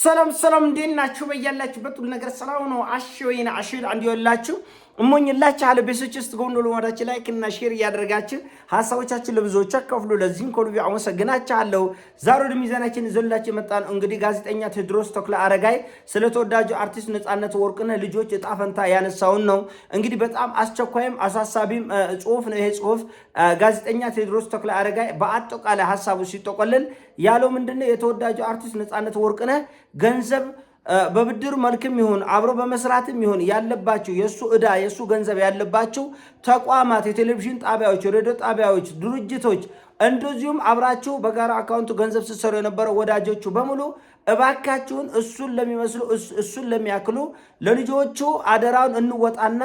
ሰላም እንዴት ናችሁ? በያላችሁበት ሁሉ ነገር ሰላም ነው። አሽወይና አሽል እንዲወላችሁ እሞኝላችሁ አለ ቤሶች ውስጥ ጎንዶሎ ወዳች ላይክ እና ሼር እያደረጋችሁ ሐሳቦቻችን ለብዙዎች አካፍሉ። ለዚህም ኮልቪ አመሰግናችኋለሁ። ዛሬ ወደ ሚዛናችን ይዘላችሁ መጣን። እንግዲህ ጋዜጠኛ ቴዎድሮስ ተክለአረጋይ ስለ ተወዳጁ አርቲስት ነጻነት ወርቅነህ ልጆች እጣ ፈንታ ያነሳውን ነው። እንግዲህ በጣም አስቸኳይም አሳሳቢም ጽሁፍ ነው። ይሄ ጽሁፍ ጋዜጠኛ ቴዎድሮስ ተክለአረጋይ በአጠቃላይ ሐሳቡ ሲጠቆልል ያለው ምንድነው? የተወዳጁ አርቲስት ነጻነት ወርቅነህ ገንዘብ በብድር መልክም ይሁን አብሮ በመስራትም ይሁን ያለባችሁ የሱ ዕዳ የሱ ገንዘብ ያለባችሁ ተቋማት፣ የቴሌቪዥን ጣቢያዎች፣ የሬዲዮ ጣቢያዎች፣ ድርጅቶች እንደዚሁም አብራችሁ በጋራ አካውንቱ ገንዘብ ስትሰሩ የነበረው ወዳጆቹ በሙሉ እባካችሁን እሱን ለሚመስሉ እሱን ለሚያክሉ ለልጆቹ አደራውን እንወጣና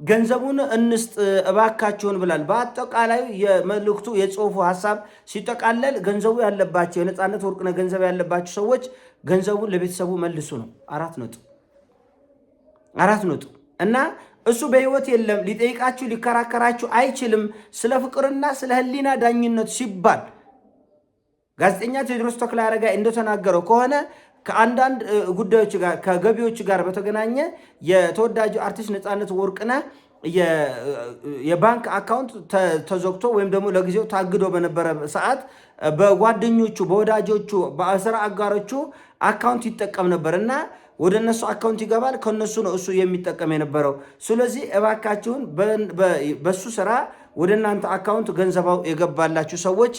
ገንዘቡን እንስጥ እባካችሁን ብላል። በአጠቃላይ የመልእክቱ የጽሁፉ ሐሳብ ሲጠቃለል ገንዘቡ ያለባቸው የነጻነት ወርቅነህ ገንዘብ ያለባቸው ሰዎች ገንዘቡን ለቤተሰቡ መልሱ ነው። አራት ነጥብ እና እሱ በህይወት የለም፣ ሊጠይቃችሁ ሊከራከራችሁ አይችልም። ስለ ፍቅርና ስለ ህሊና ዳኝነት ሲባል ጋዜጠኛ ቴዎድሮስ ተክለአረጋይ እንደተናገረው ከሆነ ከአንዳንድ ጉዳዮች ጋር ከገቢዎች ጋር በተገናኘ የተወዳጁ አርቲስት ነጻነት ወርቅነህ የባንክ አካውንት ተዘግቶ ወይም ደግሞ ለጊዜው ታግዶ በነበረ ሰዓት በጓደኞቹ በወዳጆቹ በስራ አጋሮቹ አካውንት ይጠቀም ነበር እና ወደ እነሱ አካውንት ይገባል፣ ከነሱ ነው እሱ የሚጠቀም የነበረው። ስለዚህ እባካችሁን በሱ ስራ ወደ እናንተ አካውንት ገንዘባው የገባላችሁ ሰዎች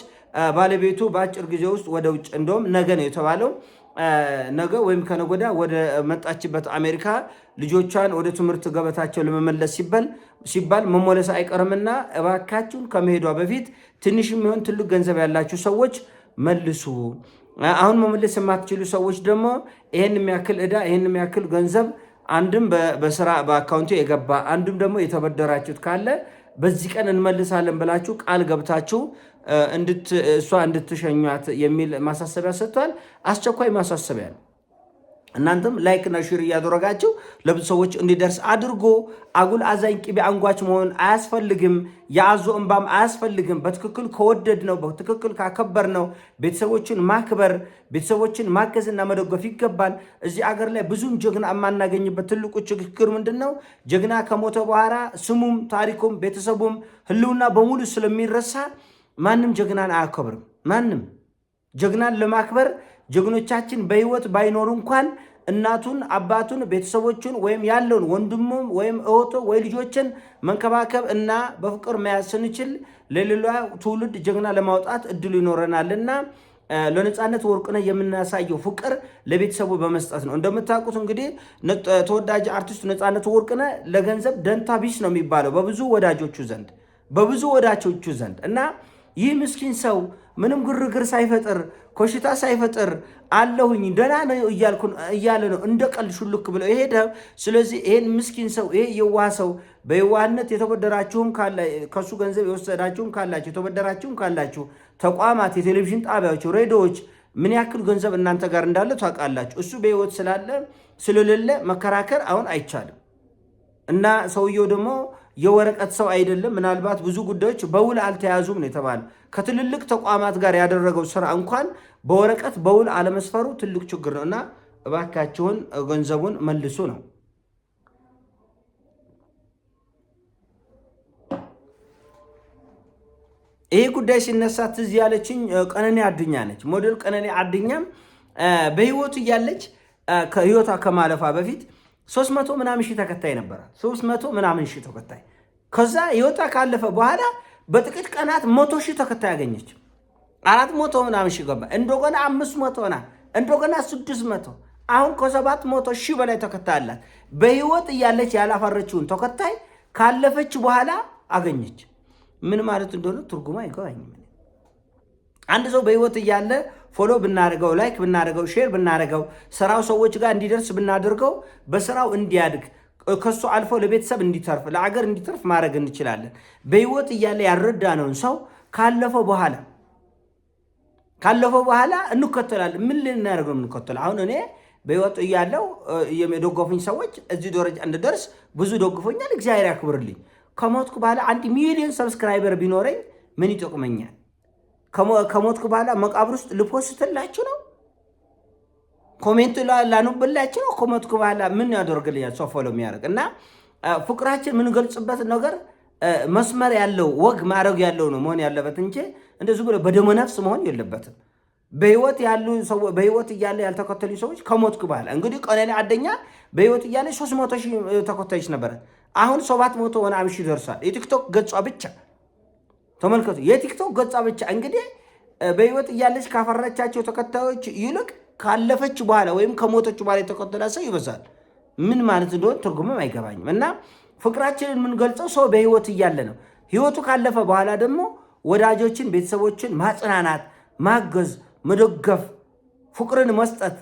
ባለቤቱ በአጭር ጊዜ ውስጥ ወደ ውጭ እንደውም ነገ ነው የተባለው ነገ ወይም ከነጎዳ ወደ መጣችበት አሜሪካ ልጆቿን ወደ ትምህርት ገበታቸው ለመመለስ ሲባል መሞለስ አይቀርምና እባካችሁን ከመሄዷ በፊት ትንሽም ይሁን ትልቅ ገንዘብ ያላችሁ ሰዎች መልሱ። አሁን መመለስ የማትችሉ ሰዎች ደግሞ ይሄን የሚያክል ዕዳ ይሄን የሚያክል ገንዘብ አንድም በስራ በአካውንቱ የገባ አንድም ደግሞ የተበደራችሁት ካለ በዚህ ቀን እንመልሳለን ብላችሁ ቃል ገብታችሁ እሷ እንድትሸኟት የሚል ማሳሰቢያ ሰጥቷል። አስቸኳይ ማሳሰቢያ ነው። እናንተም ላይክ እና ሼር እያደረጋችሁ ለብዙ ሰዎች እንዲደርስ አድርጎ አጉል አዛኝ ቅቤ አንጓች መሆን አያስፈልግም። የአዞ እንባም አያስፈልግም። በትክክል ከወደድ ነው በትክክል ካከበር ነው ቤተሰቦችን ማክበር ቤተሰቦችን ማገዝና መደገፍ ይገባል። እዚህ አገር ላይ ብዙም ጀግና የማናገኝበት ትልቁ ችግር ምንድን ነው? ጀግና ከሞተ በኋላ ስሙም ታሪኩም ቤተሰቡም ህልውና በሙሉ ስለሚረሳ ማንም ጀግናን አያከብርም። ማንም ጀግናን ለማክበር ጀግኖቻችን በህይወት ባይኖሩ እንኳን እናቱን፣ አባቱን፣ ቤተሰቦቹን ወይም ያለውን ወንድሙም ወይም እህቶ ወይ ልጆችን መንከባከብ እና በፍቅር መያዝ ስንችል ለሌላ ትውልድ ጀግና ለማውጣት እድሉ ይኖረናልና ለነጻነት ወርቅነህ የምናሳየው ፍቅር ለቤተሰቡ በመስጠት ነው። እንደምታውቁት እንግዲህ ተወዳጅ አርቲስት ነጻነት ወርቅነህ ለገንዘብ ደንታ ቢስ ነው የሚባለው በብዙ ወዳጆቹ ዘንድ እና ይህ ምስኪን ሰው ምንም ግርግር ሳይፈጥር ኮሽታ ሳይፈጥር አለሁኝ ደህና ነው እያለ ነው እንደ ቀልድ ሹልክ ብለው የሄደ። ስለዚህ ይሄን ምስኪን ሰው ይሄ የዋህ ሰው በየዋህነት የተበደራችሁም ከሱ ገንዘብ የወሰዳችሁም ካላችሁ የተበደራችሁም ካላችሁ ተቋማት፣ የቴሌቪዥን ጣቢያዎች፣ ሬዲዮዎች ምን ያክል ገንዘብ እናንተ ጋር እንዳለ ታውቃላችሁ። እሱ በህይወት ስለሌለ መከራከር አሁን አይቻልም እና ሰውየው ደግሞ የወረቀት ሰው አይደለም። ምናልባት ብዙ ጉዳዮች በውል አልተያዙም ነው የተባለ። ከትልልቅ ተቋማት ጋር ያደረገው ስራ እንኳን በወረቀት በውል አለመስፈሩ ትልቅ ችግር ነው እና እባካችሁን ገንዘቡን መልሱ ነው። ይሄ ጉዳይ ሲነሳ ትዝ ያለችኝ ቀነኒ አዱኛ ነች። ሞዴል ቀነኒ አዱኛም በህይወቱ እያለች ከህይወቷ ከማለፋ በፊት 300 ምናምን ሺህ ተከታይ ነበራት። 300 ምናምን ሺህ ተከታይ። ከዛ ህይወቷ ካለፈ በኋላ በጥቂት ቀናት 100 ሺህ ተከታይ ያገኘች። 400 ምናምን ሺህ ገባ። እንደገና 500 ና እንደገና 600 አሁን ከ700 ሺህ በላይ ተከታይ አላት። በህይወት እያለች ያላፈረችውን ተከታይ ካለፈች በኋላ አገኘች። ምን ማለት እንደሆነ ትርጉሙ አይገባኝም። አንድ ሰው በህይወት እያለ ፎሎ ብናደርገው፣ ላይክ ብናደርገው፣ ሼር ብናደርገው፣ ስራው ሰዎች ጋር እንዲደርስ ብናደርገው በስራው እንዲያድግ ከሱ አልፎ ለቤተሰብ እንዲተርፍ ለአገር እንዲተርፍ ማድረግ እንችላለን። በህይወት እያለ ያልረዳነውን ሰው ካለፈው በኋላ እንከተላለን። ምን ልናደርገው እንከተላለን? አሁን እኔ በህይወት እያለው የደገፉኝ ሰዎች እዚህ ደረጃ እንድደርስ ብዙ ደግፎኛል። እግዚአብሔር ያክብርልኝ። ከሞትኩ በኋላ 1 ሚሊዮን ሰብስክራይበር ቢኖረኝ ምን ይጠቅመኛል? ከሞትኩ በኋላ መቃብር ውስጥ ልፖስትላችሁ ነው? ኮሜንት ላኑብላችሁ ነው። ኮመትኩ በኋላ ምን ያደርግልኛል? ሰው ፎሎ የሚያደርግ እና ፍቅራችን የምንገልጽበት ነገር መስመር ያለው ወግ ማድረግ ያለው ነው መሆን ያለበት እንጂ እንደዚህ ብሎ በደመ ነፍስ መሆን የለበትም። በህይወት ያሉ ሰዎች በህይወት እያለ ያልተከተሉ ሰዎች ከሞትኩ በኋላ እንግዲህ ቀነኒ አደኛ በህይወት እያለ 300,000 ተከታዮች ነበረ። አሁን 700 ምናምን ሺህ ደርሷል። የቲክቶክ ገጿ ብቻ ተመልከቱ። የቲክቶክ ገጿ ብቻ እንግዲህ በህይወት እያለች ካፈራቻቸው ተከታዮች ይልቅ ካለፈች በኋላ ወይም ከሞተች በኋላ የተከተለ ሰው ይበዛል። ምን ማለት እንደሆነ ትርጉምም አይገባኝም። እና ፍቅራችንን የምንገልጸው ሰው በህይወት እያለ ነው። ህይወቱ ካለፈ በኋላ ደግሞ ወዳጆችን፣ ቤተሰቦችን ማጽናናት፣ ማገዝ፣ መደገፍ፣ ፍቅርን መስጠት፣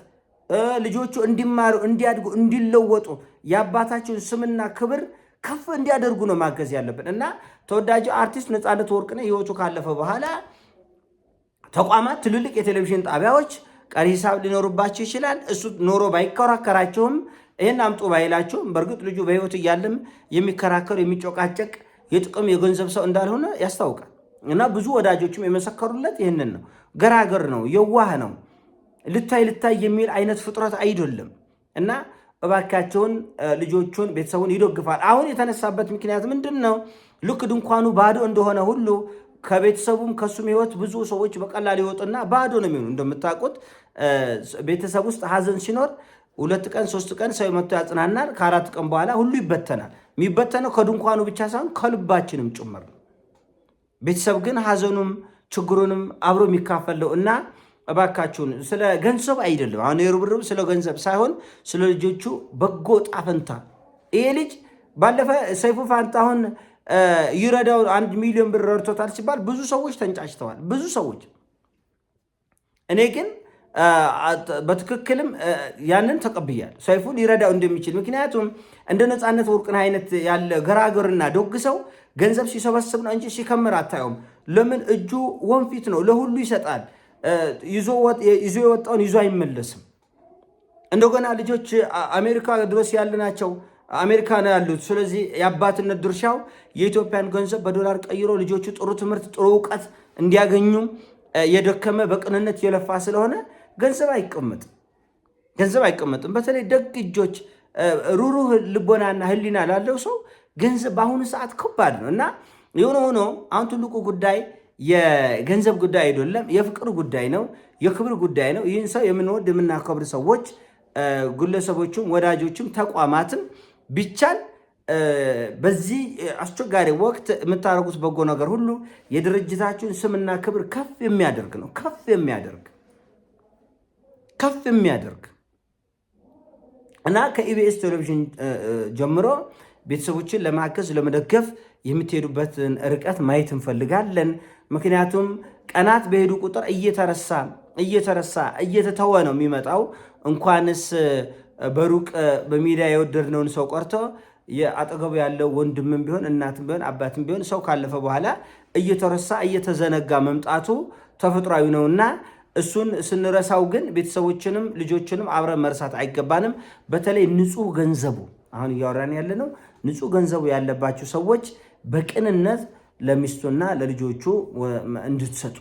ልጆቹ እንዲማሩ፣ እንዲያድጉ፣ እንዲለወጡ የአባታቸውን ስምና ክብር ከፍ እንዲያደርጉ ነው ማገዝ ያለብን። እና ተወዳጁ አርቲስት ነፃነት ወርቅነህ ህይወቱ ካለፈ በኋላ ተቋማት፣ ትልልቅ የቴሌቪዥን ጣቢያዎች ቀሪ ሂሳብ ሊኖሩባቸው ይችላል። እሱ ኖሮ ባይከራከራቸውም ይህን አምጡ ባይላቸውም በእርግጥ ልጁ በህይወት እያለም የሚከራከር የሚጮቃጨቅ የጥቅም የገንዘብ ሰው እንዳልሆነ ያስታውቃል። እና ብዙ ወዳጆችም የመሰከሩለት ይህንን ነው። ገራገር ነው፣ የዋህ ነው፣ ልታይ የሚል አይነት ፍጥረት አይደለም። እና እባካቸውን ልጆቹን ቤተሰቡን ይደግፋል። አሁን የተነሳበት ምክንያት ምንድን ነው? ልክ ድንኳኑ ባዶ እንደሆነ ሁሉ ከቤተሰቡም ከሱም ህይወት ብዙ ሰዎች በቀላል ይወጡና ባዶ ነው የሚሆኑ። እንደምታውቁት ቤተሰብ ውስጥ ሀዘን ሲኖር 2 ቀን 3 ቀን ሰው መጥቶ ያጽናናል። ከ4 ቀን በኋላ ሁሉ ይበተናል። የሚበተነው ከድንኳኑ ብቻ ሳይሆን ከልባችንም ጭምር ነው። ቤተሰብ ግን ሀዘኑም ችግሩንም አብሮ የሚካፈለው እና እባካችሁን ስለ ገንዘብ አይደለም አሁን የርብርብ ስለ ገንዘብ ሳይሆን ስለ ልጆቹ በጎ ጣፈንታ። ይሄ ልጅ ባለፈ ሰይፉ ፋንታሁን ይረዳው 1 ሚሊዮን ብር ረድቶታል ሲባል ብዙ ሰዎች ተንጫጭተዋል። ብዙ ሰዎች እኔ ግን በትክክልም ያንን ተቀብያል። ሰይፉን ሊረዳው እንደሚችል ምክንያቱም እንደ ነፃነት ወርቅነህ አይነት ያለ ገራገርና ደግ ሰው ገንዘብ ሲሰበስብ ነው እንጂ ሲከምር አታየውም። ለምን? እጁ ወንፊት ነው፣ ለሁሉ ይሰጣል። ይዞ የወጣውን ይዞ አይመለስም። እንደገና ልጆች አሜሪካ ድረስ ያሉ ናቸው፣ አሜሪካ ነው ያሉት። ስለዚህ የአባትነት ድርሻው የኢትዮጵያን ገንዘብ በዶላር ቀይሮ ልጆቹ ጥሩ ትምህርት ጥሩ እውቀት እንዲያገኙ የደከመ በቅንነት የለፋ ስለሆነ ገንዘብ አይቀመጥም። በተለይ ደግ እጆች፣ ሩሩህ ልቦናና ህሊና ላለው ሰው ገንዘብ በአሁኑ ሰዓት ከባድ ነው እና የሆነ ሆኖ አሁን ትልቁ ጉዳይ የገንዘብ ጉዳይ አይደለም፣ የፍቅር ጉዳይ ነው፣ የክብር ጉዳይ ነው። ይህን ሰው የምንወድ የምናከብር ሰዎች፣ ግለሰቦችም፣ ወዳጆችም ተቋማትም ቢቻል በዚህ አስቸጋሪ ወቅት የምታደርጉት በጎ ነገር ሁሉ የድርጅታችሁን ስምና ክብር ከፍ የሚያደርግ ነው። ከፍ የሚያደርግ እና ከኢቢኤስ ቴሌቪዥን ጀምሮ ቤተሰቦችን ለማገዝ ለመደገፍ የምትሄዱበትን ርቀት ማየት እንፈልጋለን። ምክንያቱም ቀናት በሄዱ ቁጥር እየተተወ ነው የሚመጣው። እንኳንስ በሩቅ በሚዲያ የወደድነውን ሰው ቀርቶ የአጠገቡ ያለው ወንድምም ቢሆን እናትም ቢሆን አባትም ቢሆን ሰው ካለፈ በኋላ እየተረሳ እየተዘነጋ መምጣቱ ተፈጥሯዊ ነውና እሱን ስንረሳው ግን ቤተሰቦችንም ልጆችንም አብረን መርሳት አይገባንም። በተለይ ንጹህ ገንዘቡ አሁን እያወራን ያለ ነው። ንጹህ ገንዘቡ ያለባችሁ ሰዎች በቅንነት ለሚስቱና ለልጆቹ እንድትሰጡ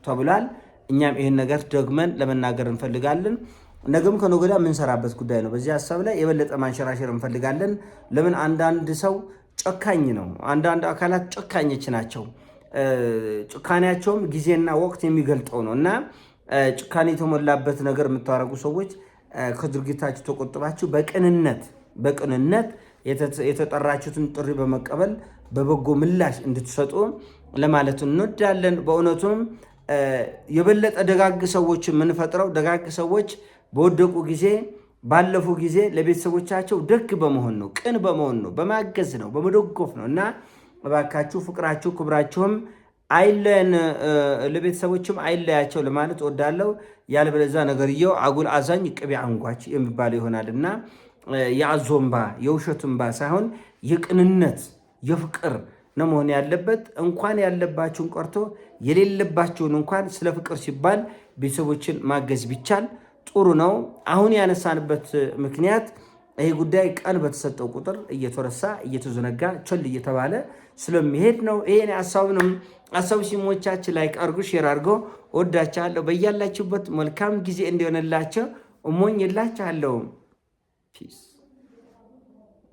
ተብሏል። እኛም ይህን ነገር ደግመን ለመናገር እንፈልጋለን። ነገም ከነገ ወዲያ የምንሰራበት ጉዳይ ነው። በዚህ ሀሳብ ላይ የበለጠ ማንሸራሸር እንፈልጋለን። ለምን አንዳንድ ሰው ጨካኝ ነው፣ አንዳንድ አካላት ጨካኞች ናቸው። ጭካኔያቸውም ጊዜና ወቅት የሚገልጠው ነው እና ጭካኔ የተሞላበት ነገር የምታደርጉ ሰዎች ከድርጊታችሁ ተቆጥባችሁ በቅንነት የተጠራችሁትን ጥሪ በመቀበል በበጎ ምላሽ እንድትሰጡ ለማለት እንወዳለን። በእውነቱም የበለጠ ደጋግ ሰዎች የምንፈጥረው ደጋግ ሰዎች በወደቁ ጊዜ ባለፉ ጊዜ ለቤተሰቦቻቸው ደግ በመሆን ነው፣ ቅን በመሆን ነው፣ በማገዝ ነው፣ በመደጎፍ ነው እና እባካችሁ ፍቅራችሁ ክብራችሁም አይለን፣ ለቤተሰቦችም አይለያቸው ለማለት እወዳለሁ። ያለበለዚያ ነገርየው አጉል አዛኝ ቅቤ አንጓች የሚባለው ይሆናል እና የአዞ እንባ የውሸት እንባ ሳይሆን የቅንነት የፍቅር ነው መሆን ያለበት። እንኳን ያለባችሁን ቀርቶ የሌለባችሁን እንኳን ስለ ፍቅር ሲባል ቤተሰቦችን ማገዝ ቢቻል ጥሩ ነው። አሁን ያነሳንበት ምክንያት ይህ ጉዳይ ቀን በተሰጠው ቁጥር እየተረሳ እየተዘነጋ ቸል እየተባለ ስለሚሄድ ነው። ይሄን ሀሳብ ነው። ሀሳብ ሲሞቻችን ላይ አርጉ፣ ሼር አርጎ ወዳቻለሁ። በያላችሁበት መልካም ጊዜ እንዲሆንላቸው እሞኝላችኋለሁ። ፒስ